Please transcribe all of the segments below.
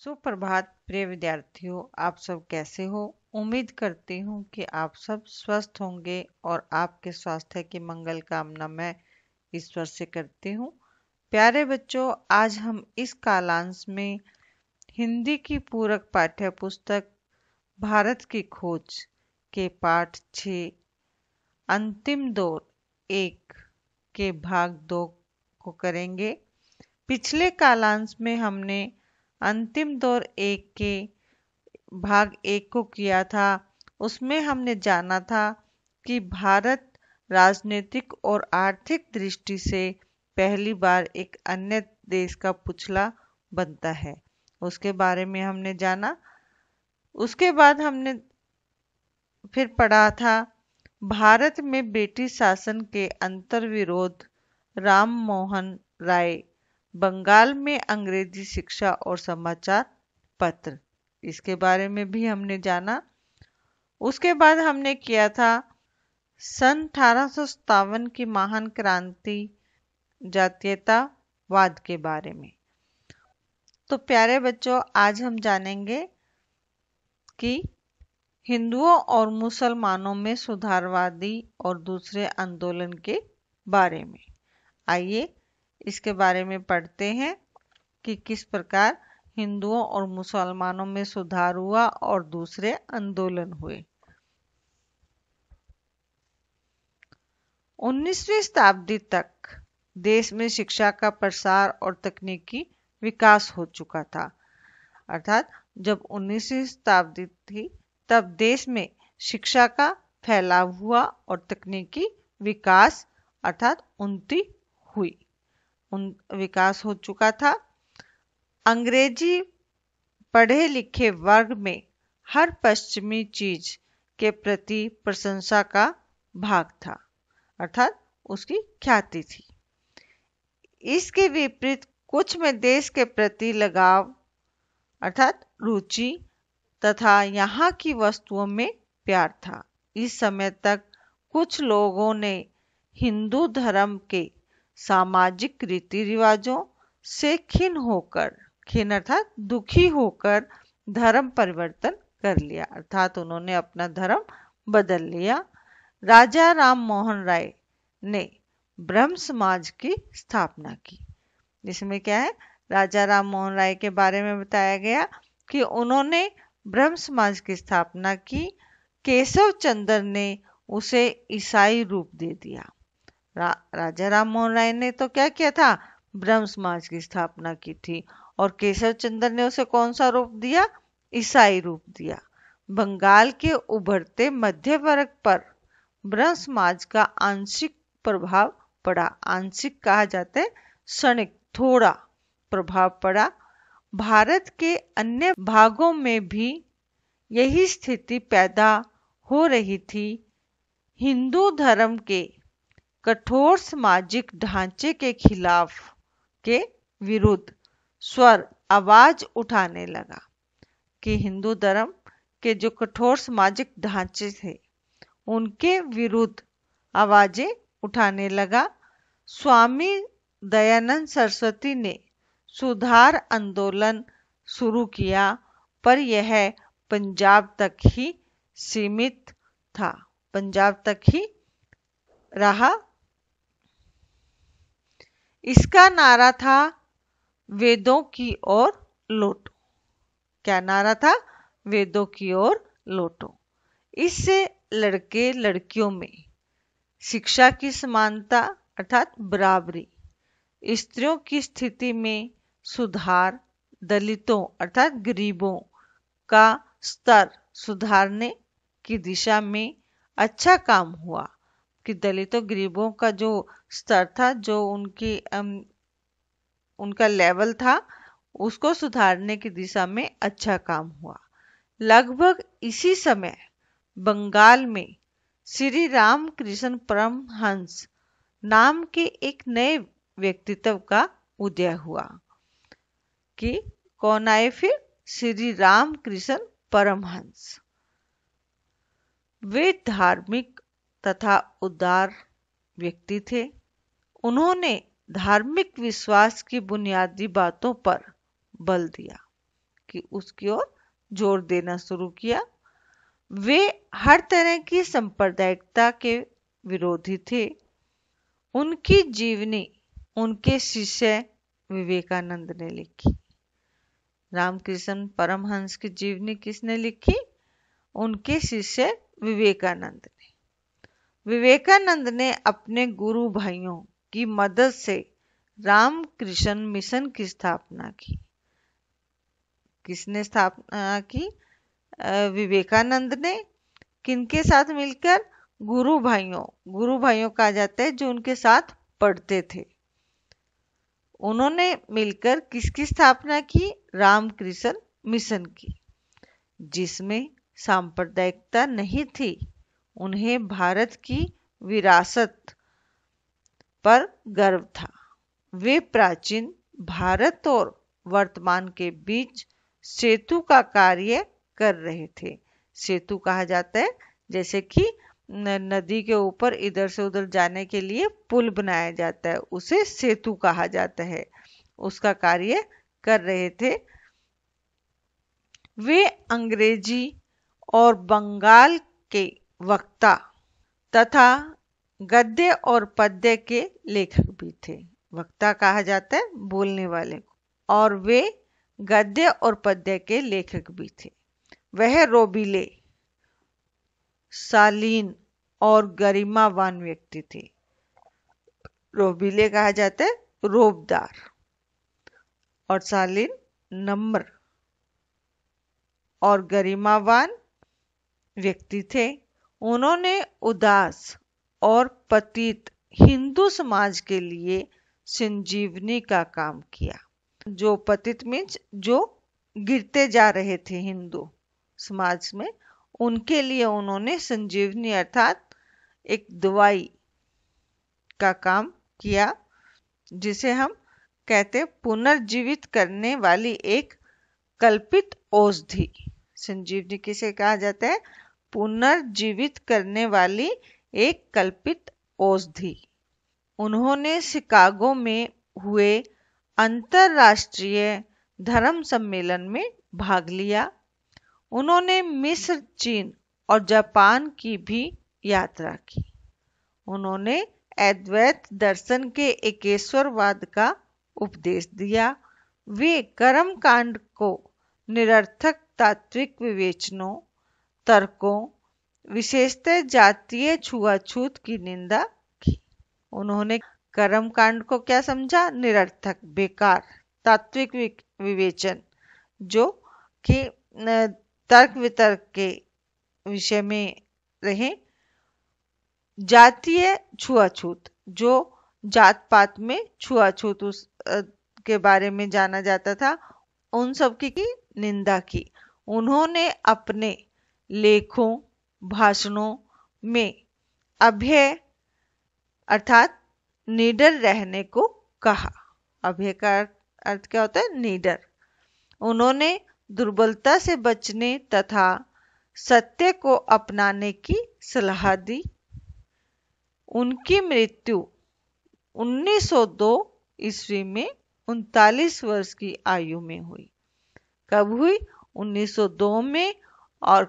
सुप्रभात प्रिय विद्यार्थियों, आप सब कैसे हो। उम्मीद करती हूँ कि आप सब स्वस्थ होंगे और आपके स्वास्थ्य की मंगल कामना मैं ईश्वर से करती हूँ। प्यारे बच्चों, आज हम इस कालांश में हिंदी की पूरक पाठ्य पुस्तक भारत की खोज के पाठ 6 अंतिम दौर 1 के भाग 2 को करेंगे। पिछले कालांश में हमने अंतिम दौर 1 के भाग 1 को किया था। उसमें हमने जाना था कि भारत राजनीतिक और आर्थिक दृष्टि से पहली बार एक अन्य देश का पुतला बनता है, उसके बारे में हमने जाना। उसके बाद हमने फिर पढ़ा था भारत में ब्रिटिश शासन के अंतर्विरोध, राम मोहन राय, बंगाल में अंग्रेजी शिक्षा और समाचार पत्र, इसके बारे में भी हमने जाना। उसके बाद हमने किया था सन 1857 की महान क्रांति, जातीयतावाद के बारे में। तो प्यारे बच्चों, आज हम जानेंगे कि हिंदुओं और मुसलमानों में सुधारवादी और दूसरे आंदोलन के बारे में। आइए इसके बारे में पढ़ते हैं कि किस प्रकार हिंदुओं और मुसलमानों में सुधार हुआ और दूसरे आंदोलन हुए। 19वीं शताब्दी तक देश में शिक्षा का प्रसार और तकनीकी विकास हो चुका था। अर्थात जब 19वीं शताब्दी थी तब देश में शिक्षा का फैलाव हुआ और तकनीकी विकास अर्थात उन्नति हुई, विकास हो चुका था। अंग्रेजी पढ़े लिखे वर्ग में हर पश्चिमी चीज के प्रति प्रशंसा का भाग था, अर्थात उसकी ख्याति थी। इसके विपरीत कुछ में देश के प्रति लगाव अर्थात रुचि तथा यहाँ की वस्तुओं में प्यार था। इस समय तक कुछ लोगों ने हिंदू धर्म के सामाजिक रीति रिवाजों से खिन्न अर्थात दुखी होकर धर्म परिवर्तन कर लिया, अर्थात उन्होंने अपना धर्म बदल लिया। राजा राम मोहन राय ने ब्रह्म समाज की स्थापना की। इसमें क्या है, राजा राम मोहन राय के बारे में बताया गया कि उन्होंने ब्रह्म समाज की स्थापना की। केशव चंद्र ने उसे ईसाई रूप दे दिया। राजा राम मोहन राय ने तो क्या किया था, ब्रह्म समाज की स्थापना की थी, और केशव चंद्र ने उसे कौन सा रूप दिया, ईसाई रूप दिया। बंगाल के उभरते मध्य वर्ग पर ब्रह्म समाज का आंशिक प्रभाव पड़ा। आंशिक कहा जाता है, क्षणिक, थोड़ा प्रभाव पड़ा। भारत के अन्य भागों में भी यही स्थिति पैदा हो रही थी। हिंदू धर्म के कठोर सामाजिक ढांचे के खिलाफ के विरुद्ध स्वर आवाज उठाने लगा कि हिंदू धर्म के जो कठोर सामाजिक ढांचे थे उनके विरुद्ध आवाजें उठाने लगा। स्वामी दयानंद सरस्वती ने सुधार आंदोलन शुरू किया, पर यह पंजाब तक ही सीमित था, पंजाब तक ही रहा। इसका नारा था वेदों की ओर लौटो। क्या नारा था, वेदों की ओर लौटो। इससे लड़के लड़कियों में शिक्षा की समानता अर्थात बराबरी, स्त्रियों की स्थिति में सुधार, दलितों अर्थात गरीबों का स्तर सुधारने की दिशा में अच्छा काम हुआ कि दलितों गरीबों का जो स्तर था, जो उनका लेवल था, उसको सुधारने की दिशा में अच्छा काम हुआ। लगभग इसी समय बंगाल में श्री रामकृष्ण परमहंस नाम के एक नए व्यक्तित्व का उदय हुआ। कि कौन आए फिर, श्री रामकृष्ण परमहंस। वे धार्मिक तथा उदार व्यक्ति थे। उन्होंने धार्मिक विश्वास की बुनियादी बातों पर बल दिया कि उसकी ओर जोर देना शुरू किया। वे हर तरह की सांप्रदायिकता के विरोधी थे। उनकी जीवनी उनके शिष्य विवेकानंद ने लिखी। रामकृष्ण परमहंस की जीवनी किसने लिखी? उनके शिष्य विवेकानंद ने। विवेकानंद ने अपने गुरु भाइयों की मदद से रामकृष्ण मिशन की स्थापना की। किसने स्थापना की? विवेकानंद ने। किनके साथ मिलकर? गुरु भाइयों कहा जाता है जो उनके साथ पढ़ते थे। उन्होंने मिलकर किसकी स्थापना की? रामकृष्ण मिशन की, जिसमें सांप्रदायिकता नहीं थी। उन्हें भारत की विरासत पर गर्व था। वे प्राचीन भारत और वर्तमान के बीच सेतु का कार्य कर रहे थे। सेतु कहा जाता है जैसे कि नदी के ऊपर इधर से उधर जाने के लिए पुल बनाया जाता है, उसे सेतु कहा जाता है। उसका कार्य कर रहे थे। वे अंग्रेजी और बंगाल के वक्ता तथा गद्य और पद्य के लेखक भी थे। वक्ता कहा जाता है बोलने वाले को, और वे गद्य और पद्य के लेखक भी थे। वह रोबीले, शालीन और गरिमावान व्यक्ति थे। रोबीले कहा जाता है रोबदार, और शालीन नम्र और गरिमावान व्यक्ति थे। उन्होंने उदास और पतित हिंदू समाज के लिए संजीवनी का काम किया। जो पतित मीन्स जो गिरते जा रहे थे हिंदू समाज में, उनके लिए उन्होंने संजीवनी अर्थात एक दवाई का काम किया, जिसे हम कहते हैं पुनर्जीवित करने वाली एक कल्पित औषधि। संजीवनी किसे कहा जाता है? पुनर्जीवित करने वाली एक कल्पित औषधि। उन्होंने शिकागो में हुए अंतरराष्ट्रीय धर्म सम्मेलन में भाग लिया। उन्होंने मिस्र, चीन और जापान की भी यात्रा की। उन्होंने अद्वैत दर्शन के एकेश्वरवाद का उपदेश दिया। वे कर्म कांड को निरर्थक तात्विक विवेचनों, तर्कों, विशेषतः जातीय छुआछूत की निंदा की। उन्होंने कर्म कांड को क्या समझा? निरर्थक, बेकार। तात्विक विवेचन जो कि तर्क वितर्क के विषय में रहे। जातीय छुआछूत जो जात पात में छुआछूत उस के बारे में जाना जाता था, उन सब की निंदा की। उन्होंने अपने लेखों, भाषणों में अभय अर्थात निडर रहने को कहा। अभय का अर्थ क्या होता है? निडर। उन्होंने दुर्बलता से बचने तथा सत्य को अपनाने की सलाह दी। उनकी मृत्यु 1902 ईस्वी में 39 वर्ष की आयु में हुई। कब हुई? 1902 में। और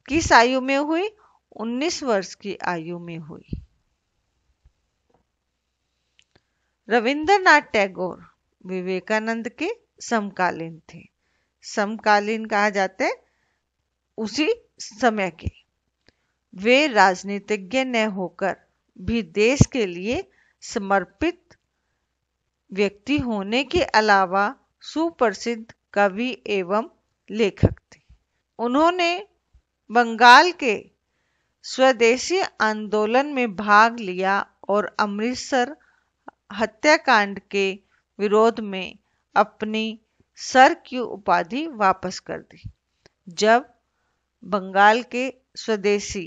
किस आयु में हुई? 19 वर्ष की आयु में हुई। रविंद्रनाथ टैगोर विवेकानंद के समकालीन थे। समकालीन कहा जाता है उसी समय के। वे राजनीतिज्ञ न होकर भी देश के लिए समर्पित व्यक्ति होने के अलावा सुप्रसिद्ध कवि एवं लेखक थे। उन्होंने बंगाल के स्वदेशी आंदोलन में भाग लिया और अमृतसर हत्याकांड के विरोध में अपनी सर की उपाधि वापस कर दी। जब बंगाल के स्वदेशी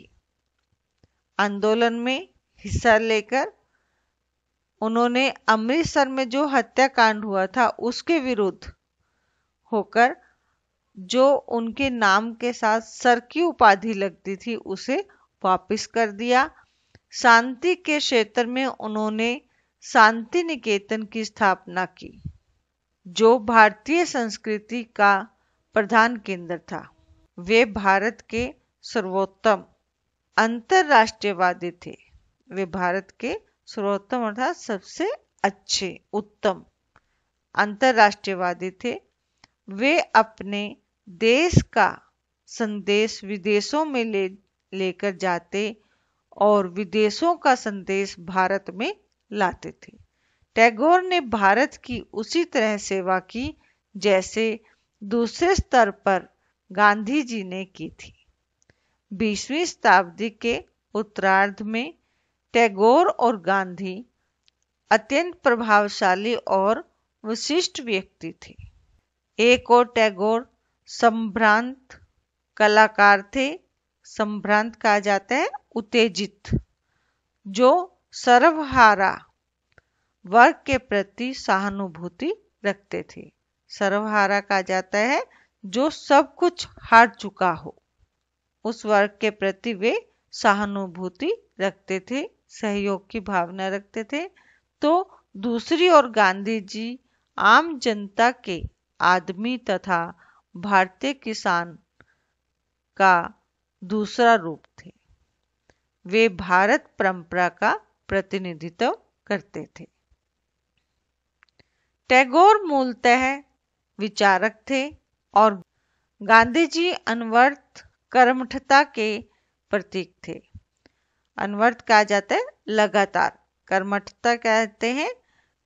आंदोलन में हिस्सा लेकर उन्होंने अमृतसर में जो हत्याकांड हुआ था उसके विरुद्ध होकर जो उनके नाम के साथ सर की उपाधि लगती थी उसे वापस कर दिया। शांति के क्षेत्र में उन्होंने शांति निकेतन की स्थापना की, जो भारतीय संस्कृति का प्रधान केंद्र था। वे भारत के सर्वोत्तम अंतरराष्ट्रीयवादी थे। वे भारत के सर्वोत्तम अर्थात सबसे अच्छे, उत्तम अंतरराष्ट्रीयवादी थे। वे अपने देश का संदेश विदेशों में लेकर जाते और विदेशों का संदेश भारत में लाते थे। टैगोर ने भारत की उसी तरह सेवा की जैसे दूसरे स्तर पर गांधी जी ने की थी। 20वीं शताब्दी के उत्तरार्ध में टैगोर और गांधी अत्यंत प्रभावशाली और विशिष्ट व्यक्ति थे। एक और टैगोर संभ्रांत कलाकार थे। संभ्रांत कहा जाता है उत्तेजित, जो सर्वहारा वर्ग के प्रति सहानुभूति रखते थे। सर्वहारा कहा जाता है जो सब कुछ हार चुका हो, उस वर्ग के प्रति वे सहानुभूति रखते थे, सहयोग की भावना रखते थे। तो दूसरी ओर गांधी जी आम जनता के आदमी तथा भारतीय किसान का दूसरा रूप थे। वे भारत परंपरा का प्रतिनिधित्व करते थे। टैगोर मूलतः विचारक थे और गांधी जी अनवरत कर्मठता के प्रतीक थे। अनवरत कहा जाता है लगातार, कर्मठता कहते हैं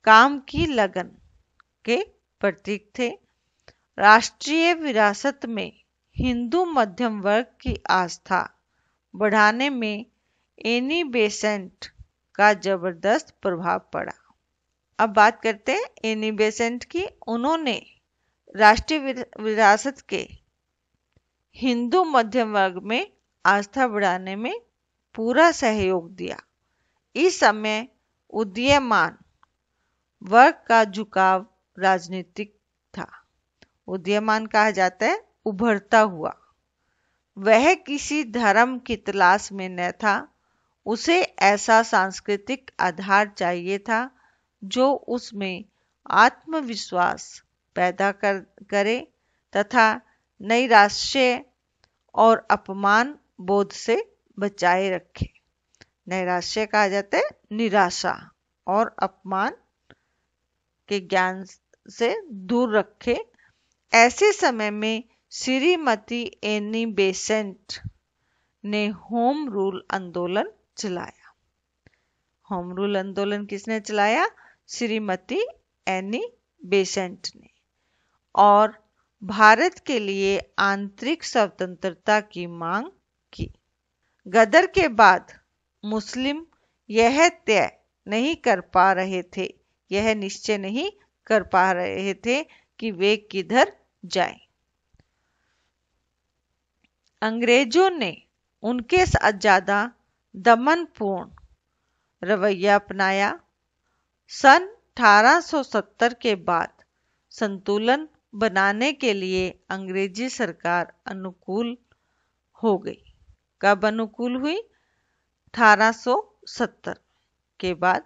काम की लगन के प्रतीक थे। राष्ट्रीय विरासत में हिंदू मध्यम वर्ग की आस्था बढ़ाने में एनी बेसेंट का जबरदस्त प्रभाव पड़ा। अब बात करते हैं एनी बेसेंट की। उन्होंने राष्ट्रीय विरासत के हिंदू मध्यम वर्ग में आस्था बढ़ाने में पूरा सहयोग दिया। इस समय उदीयमान वर्ग का झुकाव राजनीतिक था। उदीयमान कहा जाता है उभरता हुआ। वह किसी धर्म की तलाश में न था। उसे ऐसा सांस्कृतिक आधार चाहिए था जो उसमें आत्मविश्वास पैदा करे तथा नैराश्य और अपमान बोध से बचाए रखे। नैराश्य कहा जाता है निराशा और अपमान के ज्ञान से दूर रखे। ऐसे समय में श्रीमती एनी बेसेंट ने होम रूल आंदोलन चलाया। होम रूल आंदोलन किसने चलाया? श्रीमती एनी बेसेंट ने। और भारत के लिए आंतरिक स्वतंत्रता की मांग की। गदर के बाद मुस्लिम यह तय नहीं कर पा रहे थे, यह निश्चय नहीं कर पा रहे थे कि वे किधर जाएं। अंग्रेजों ने उनके साथ ज्यादा दमनपूर्ण रवैया अपनाया। सन 1870 के बाद संतुलन बनाने के लिए अंग्रेजी सरकार अनुकूल हो गई। कब अनुकूल हुई? 1870 के बाद।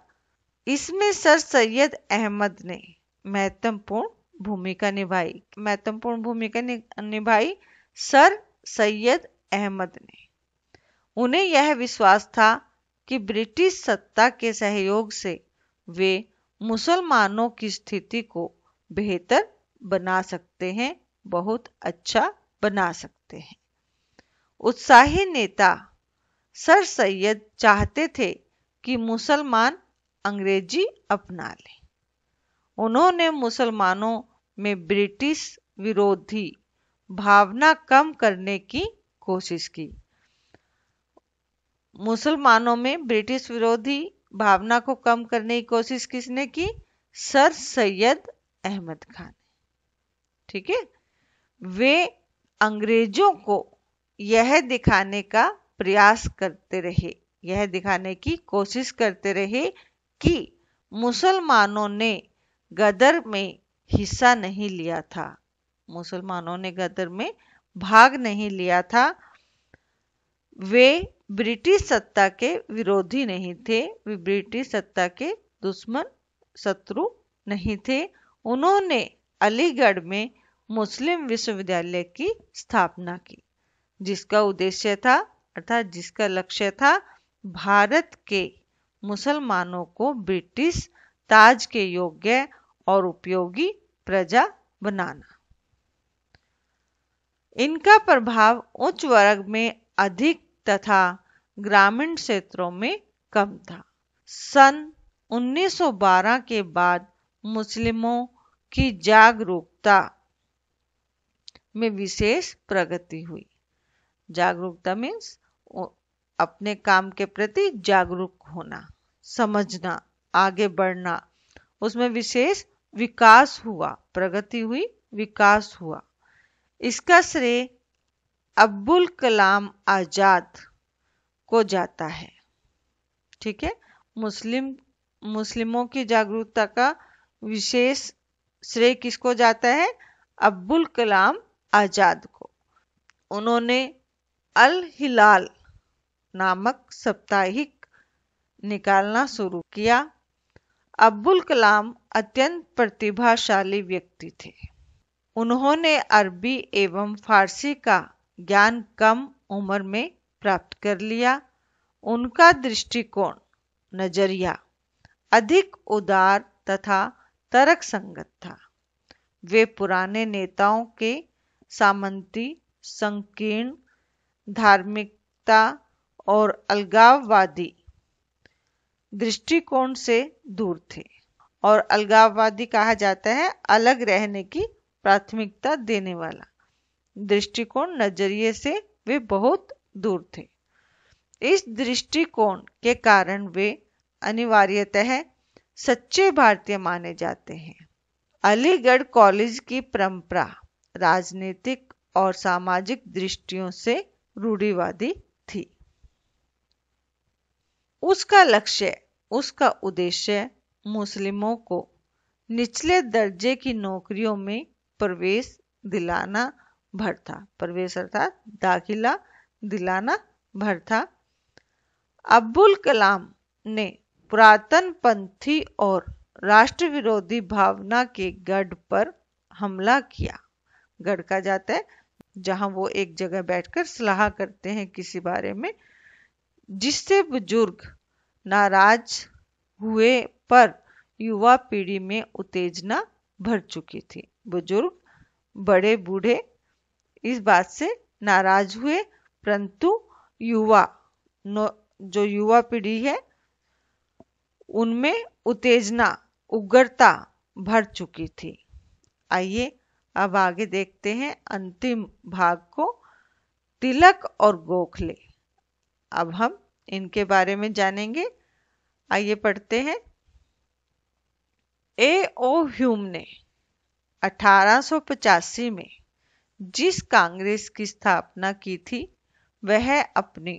इसमें सर सैयद अहमद ने महत्वपूर्ण भूमिका निभाई। सर सैयद अहमद ने। उन्हें यह विश्वास था कि ब्रिटिश सत्ता के सहयोग से वे मुसलमानों की स्थिति को बेहतर बना सकते हैं, बहुत अच्छा बना सकते हैं। उत्साही नेता सर सैयद चाहते थे कि मुसलमान अंग्रेजी अपना लें। उन्होंने मुसलमानों में ब्रिटिश विरोधी भावना कम करने की कोशिश की। मुसलमानों में ब्रिटिश विरोधी भावना को कम करने की कोशिश किसने की? सर सैयद अहमद खान। ठीक है। वे अंग्रेजों को यह दिखाने का प्रयास करते रहे, यह दिखाने की कोशिश करते रहे कि मुसलमानों ने गदर में हिस्सा नहीं लिया था, मुसलमानों ने गदर में भाग नहीं लिया था। वे ब्रिटिश सत्ता के विरोधी नहीं थे, वे ब्रिटिश सत्ता के दुश्मन शत्रु नहीं थे। उन्होंने अलीगढ़ में मुस्लिम विश्वविद्यालय की स्थापना की, जिसका उद्देश्य था अर्थात जिसका लक्ष्य था भारत के मुसलमानों को ब्रिटिश ताज के योग्य और उपयोगी प्रजा बनाना। इनका प्रभाव उच्च वर्ग में अधिक तथा ग्रामीण क्षेत्रों में कम था। सन 1912 के बाद मुस्लिमों की जागरूकता में विशेष प्रगति हुई। जागरूकता मीन्स अपने काम के प्रति जागरूक होना, समझना, आगे बढ़ना, उसमें विशेष विकास हुआ, प्रगति हुई, विकास हुआ। इसका श्रेय अब्दुल कलाम आजाद को जाता है। ठीक है, मुस्लिमों की जागरूकता का विशेष श्रेय किसको जाता है? अब्दुल कलाम आजाद को। उन्होंने अल हिलाल नामक साप्ताहिक निकालना शुरू किया। अब्दुल कलाम अत्यंत प्रतिभाशाली व्यक्ति थे। उन्होंने अरबी एवं फारसी का ज्ञान कम उम्र में प्राप्त कर लिया। उनका दृष्टिकोण, नजरिया अधिक उदार तथा तर्कसंगत था। वे पुराने नेताओं के सामंती, संकीर्ण, धार्मिकता और अलगाववादी दृष्टिकोण से दूर थे। और अलगाववादी कहा जाता है अलग रहने की प्राथमिकता देने वाला दृष्टिकोण, नजरिए से वे बहुत दूर थे। इस दृष्टिकोण के कारण वे अनिवार्यतः सच्चे भारतीय माने जाते हैं। अलीगढ़ कॉलेज की परंपरा राजनीतिक और सामाजिक दृष्टियों से रूढ़िवादी थी। उसका लक्ष्य, उसका उद्देश्य मुस्लिमों को निचले दर्जे की नौकरियों में प्रवेश दिलाना भर था। प्रवेश अर्थात दाखिला दिलाना भर था। अब्दुल कलाम ने पुरातन पंथी और राष्ट्र विरोधी भावना के गढ़ पर हमला किया। गढ़ कहा जाता है जहां वो एक जगह बैठकर सलाह करते हैं किसी बारे में, जिससे बुजुर्ग नाराज हुए, पर युवा पीढ़ी में उत्तेजना भर चुकी थी। बुजुर्ग, बड़े बूढ़े इस बात से नाराज हुए, परंतु जो युवा पीढ़ी है उनमें उत्तेजना, उग्रता भर चुकी थी। आइए अब आगे देखते हैं अंतिम भाग को, तिलक और गोखले। अब हम इनके बारे में जानेंगे। आइए पढ़ते हैं। A.O. ह्यूम ने 1885 में जिस कांग्रेस की स्थापना की थी वह अपनी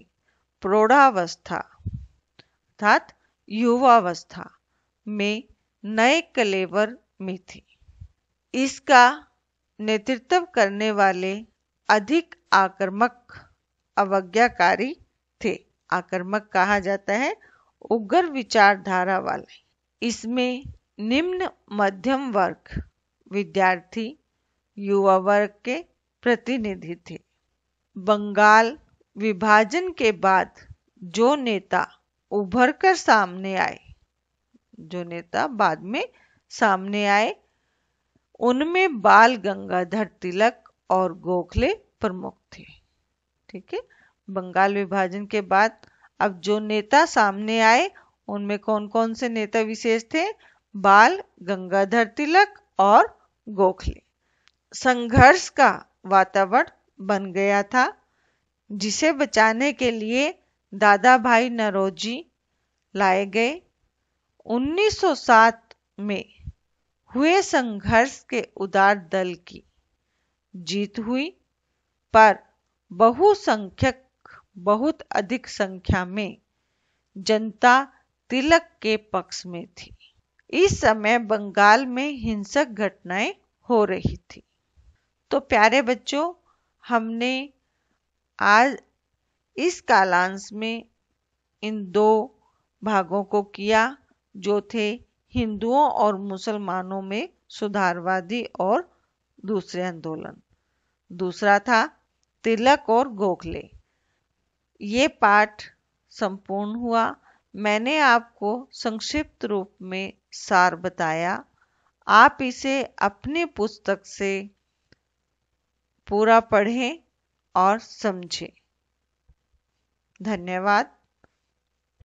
प्रौढ़ावस्था अर्थात युवावस्था में नए कलेवर में थी। इसका नेतृत्व करने वाले अधिक आक्रामक, अवज्ञाकारी थे। आक्रामक कहा जाता है उग्र विचारधारा वाले। इसमें निम्न मध्यम वर्ग, विद्यार्थी, युवा वर्ग के प्रतिनिधि थे। बंगाल विभाजन के बाद जो नेता उभर कर सामने आए, जो नेता बाद में सामने आए, उनमें बाल गंगाधर तिलक और गोखले प्रमुख थे। ठीक है, बंगाल विभाजन के बाद अब जो नेता सामने आए उनमें कौन कौन से नेता विशेष थे? बाल गंगाधर तिलक और गोखले। संघर्ष का वातावरण बन गया था, जिसे बचाने के लिए दादा भाई नौरोजी लाए गए। 1907 में हुए संघर्ष के उदार दल की जीत हुई, पर बहुसंख्यक, बहुत अधिक संख्या में जनता तिलक के पक्ष में थी। इस समय बंगाल में हिंसक घटनाएं हो रही थी। तो प्यारे बच्चों, हमने आज इस कालांश में इन दो भागों को किया, जो थे हिंदुओं और मुसलमानों में सुधारवादी और दूसरे आंदोलन। दूसरा था तिलक और गोखले। ये पाठ संपूर्ण हुआ। मैंने आपको संक्षिप्त रूप में सार बताया। आप इसे अपनी पुस्तक से पूरा पढ़ें और समझें। धन्यवाद।